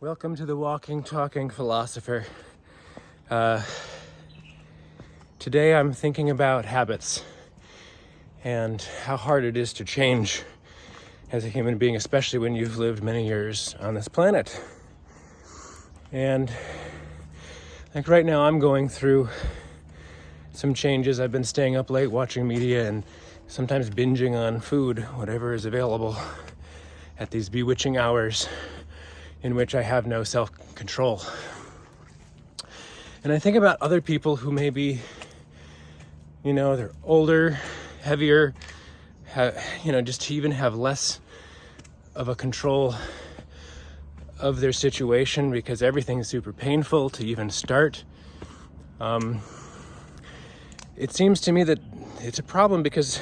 Welcome to the Walking, Talking Philosopher. Today I'm thinking about habits and how hard it is to change as a human being, especially when you've lived many years on this planet. And like right now I'm going through some changes. I've been staying up late watching media and sometimes binging on food, whatever is available at these bewitching hours in which I have no self-control. And I think about other people who maybe, they're older, heavier, just to even have less of a control of their situation because everything is super painful to even start. It seems to me that it's a problem because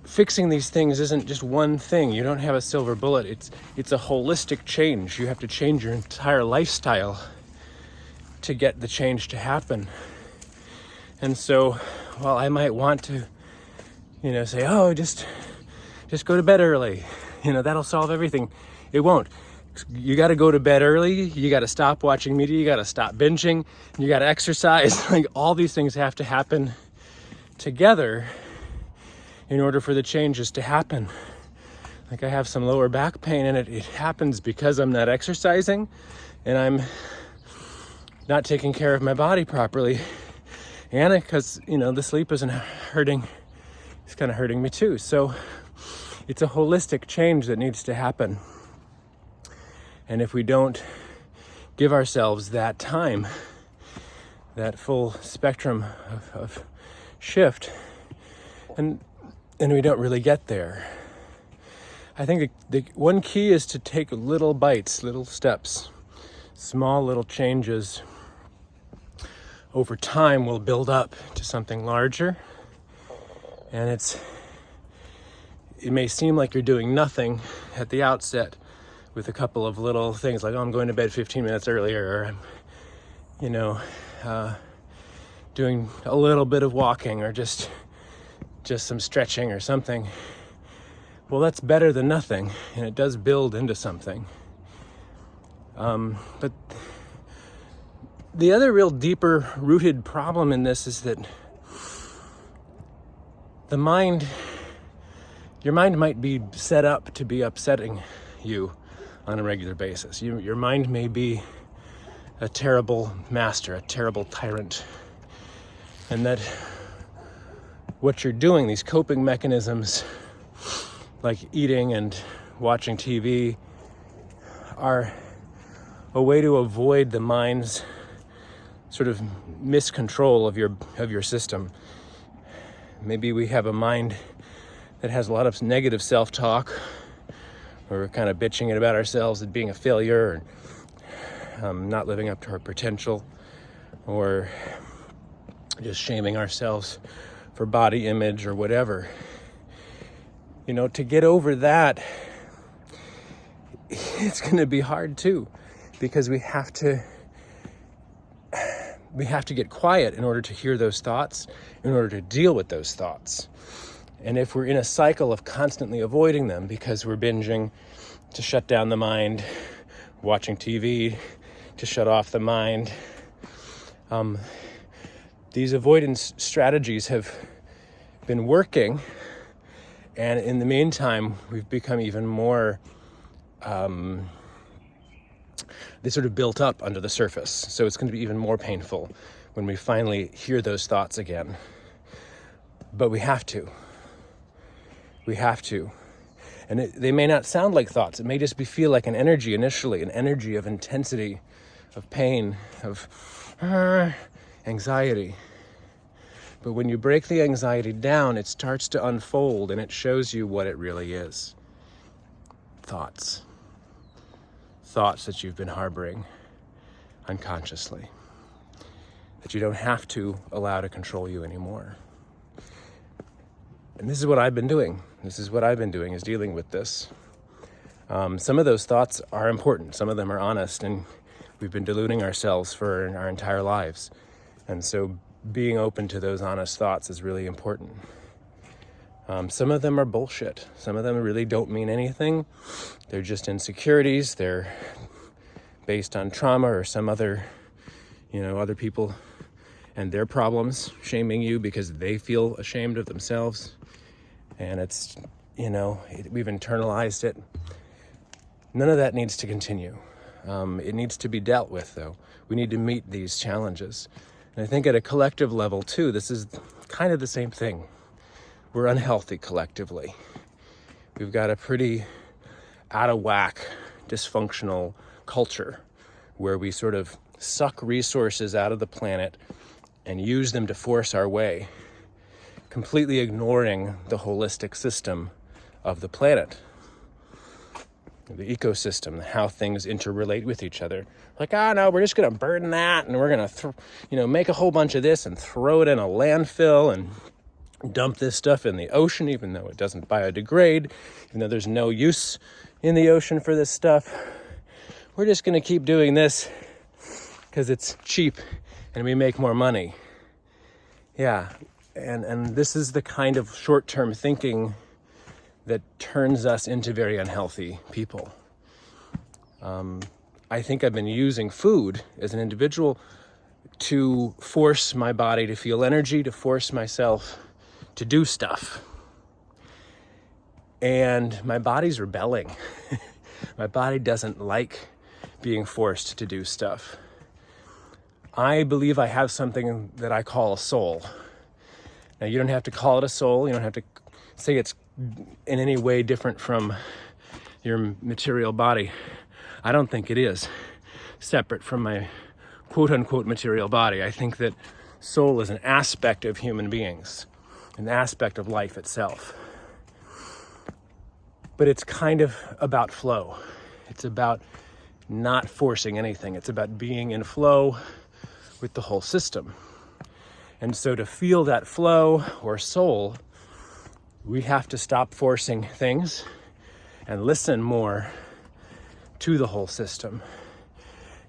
fixing these things isn't just one thing. You don't have a silver bullet. It's a holistic change. You have to change your entire lifestyle to get the change to happen. And so, while I might want to, say, oh, just go to bed early. That'll solve everything. It won't. You got to go to bed early. You got to stop watching media. You got to stop binging. You got to exercise. Like all these things have to happen together in order for the changes to happen. Like I have some lower back pain and it happens because I'm not exercising and I'm not taking care of my body properly. And because, the sleep isn't hurting, it's kind of hurting me too. So it's a holistic change that needs to happen. And if we don't give ourselves that time, that full spectrum of shift, and we don't really get there. I think the one key is to take little bites, little steps, small little changes over time will build up to something larger. And it may seem like you're doing nothing at the outset with a couple of little things like, oh, I'm going to bed 15 minutes earlier, or I'm, doing a little bit of walking or just some stretching or something. Well, that's better than nothing, and it does build into something. But the other real deeper rooted problem in this is that your mind might be set up to be upsetting you on a regular basis. Your mind may be a terrible master, a terrible tyrant, and that what you're doing, these coping mechanisms like eating and watching TV, are a way to avoid the mind's sort of miscontrol of your system. Maybe we have a mind that has a lot of negative self-talk, or we're kind of bitching it about ourselves as being a failure, or not living up to our potential, or just shaming ourselves for body image or whatever. To get over that, it's going to be hard too, because we have to get quiet in order to hear those thoughts, in order to deal with those thoughts. And if we're in a cycle of constantly avoiding them because we're binging to shut down the mind, watching TV to shut off the mind, these avoidance strategies have been working, and in the meantime, we've become even more, they sort of built up under the surface. So it's going to be even more painful when we finally hear those thoughts again. But we have to. And they may not sound like thoughts. It may just feel like an energy initially, an energy of intensity, of pain, of anxiety. But when you break the anxiety down, it starts to unfold and it shows you what it really is. Thoughts that you've been harboring unconsciously, that you don't have to allow to control you anymore. And this is what I've been doing. Is dealing with this. Some of those thoughts are important. Some of them are honest, and we've been deluding ourselves for our entire lives. And so being open to those honest thoughts is really important. Some of them are bullshit. Some of them really don't mean anything. They're just insecurities. They're based on trauma or some other, other people and their problems shaming you because they feel ashamed of themselves. And it's, we've internalized it. None of that needs to continue. It needs to be dealt with, though. We need to meet these challenges. And I think at a collective level, too, this is kind of the same thing. We're unhealthy collectively. We've got a pretty out of whack, dysfunctional culture where we sort of suck resources out of the planet and use them to force our way, completely ignoring the holistic system of the planet, the ecosystem, how things interrelate with each other. Like, no, we're just going to burn that, and we're going to, make a whole bunch of this and throw it in a landfill and dump this stuff in the ocean, even though it doesn't biodegrade, even though there's no use in the ocean for this stuff. We're just going to keep doing this because it's cheap and we make more money. Yeah, and this is the kind of short-term thinking that turns us into very unhealthy people. I think I've been using food as an individual to force my body to feel energy, to force myself to do stuff. And my body's rebelling. My body doesn't like being forced to do stuff. I believe I have something that I call a soul. Now, you don't have to call it a soul. You don't have to say it's in any way different from your material body. I don't think it is separate from my quote-unquote material body. I think that soul is an aspect of human beings, an aspect of life itself. But it's kind of about flow. It's about not forcing anything. It's about being in flow with the whole system. And so to feel that flow or soul, we have to stop forcing things and listen more to the whole system.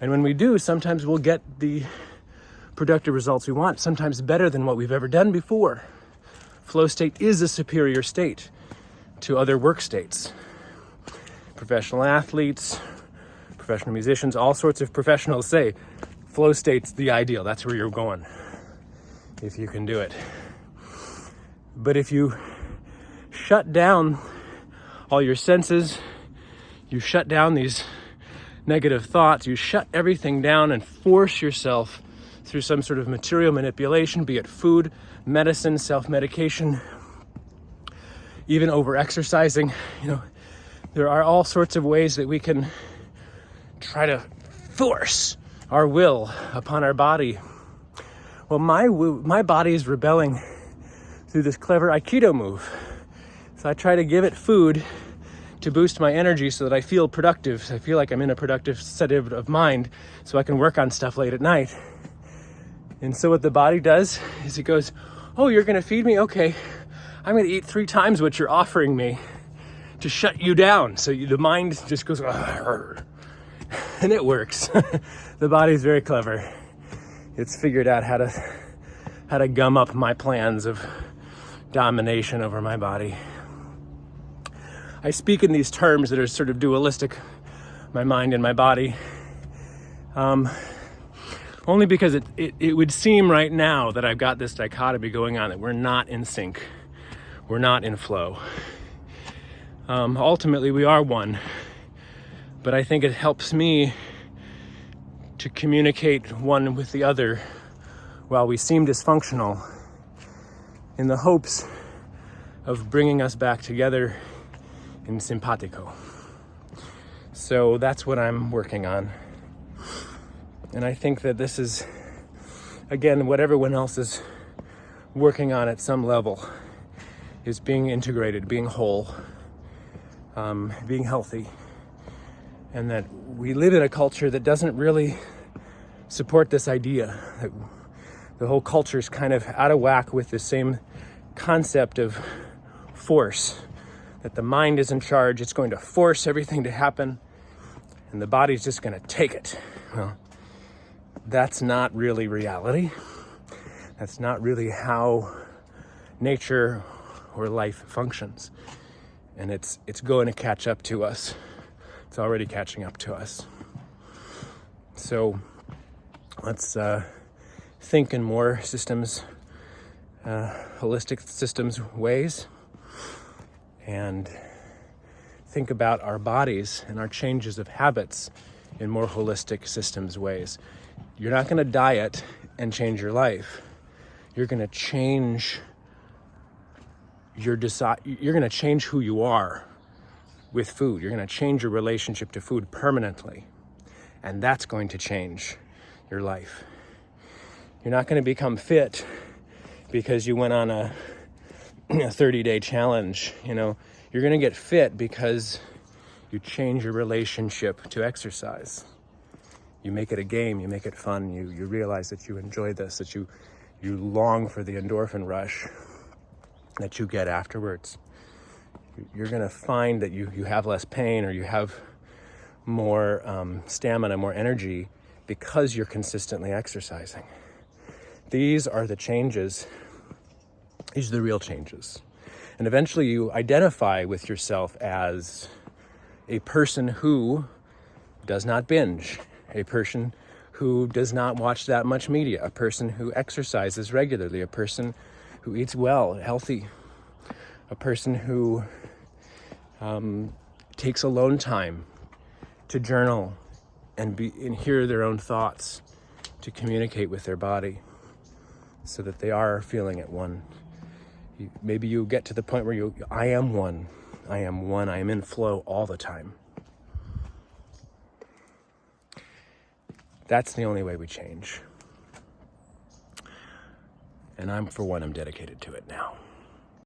And when we do, sometimes we'll get the productive results we want, sometimes better than what we've ever done before. Flow state is a superior state to other work states. Professional athletes, professional musicians, all sorts of professionals say flow state's the ideal. That's where you're going, if you can do it. But if you shut down all your senses, you shut down these negative thoughts, you shut everything down and force yourself through some sort of material manipulation, be it food, medicine, self-medication, even over-exercising. There are all sorts of ways that we can try to force our will upon our body. Well, my body is rebelling through this clever Aikido move. So I try to give it food to boost my energy so that I feel productive. So I feel like I'm in a productive state of mind so I can work on stuff late at night. And so what the body does is it goes, oh, you're going to feed me? Okay, I'm going to eat 3 times what you're offering me to shut you down. So the mind just goes, and it works. The body's very clever. It's figured out how to gum up my plans of domination over my body. I speak in these terms that are sort of dualistic, my mind and my body, only because it would seem right now that I've got this dichotomy going on, that we're not in sync, we're not in flow. Ultimately, we are one, but I think it helps me to communicate one with the other while we seem dysfunctional, in the hopes of bringing us back together in simpatico. So that's what I'm working on. And I think that this is, again, what everyone else is working on at some level, is being integrated, being whole, being healthy. And that we live in a culture that doesn't really support this idea, that the whole culture is kind of out of whack with the same concept of force, that the mind is in charge, it's going to force everything to happen, and the body's just going to take it. Well, that's not really reality. That's not really how nature or life functions. And it's going to catch up to us. It's already catching up to us. So let's think in more systems, holistic systems ways, and think about our bodies and our changes of habits in more holistic systems ways. You're not going to diet and change your life. You're going to change you're going to change who you are with food. You're going to change your relationship to food permanently. And that's going to change your life. You're not going to become fit because you went on a 30-day challenge. You're going to get fit because you change your relationship to exercise. You make it a game, you make it fun, you realize that you enjoy this, that you long for the endorphin rush that you get afterwards. You're going to find that you have less pain, or you have more stamina, more energy, because you're consistently exercising. These are the changes. These are the real changes. And eventually you identify with yourself as a person who does not binge, a person who does not watch that much media, a person who exercises regularly, a person who eats well, healthy, a person who takes alone time to journal and hear their own thoughts, to communicate with their body so that they are feeling at one. Maybe you get to the point where I am one, I am in flow all the time. That's the only way we change. And I'm dedicated to it now.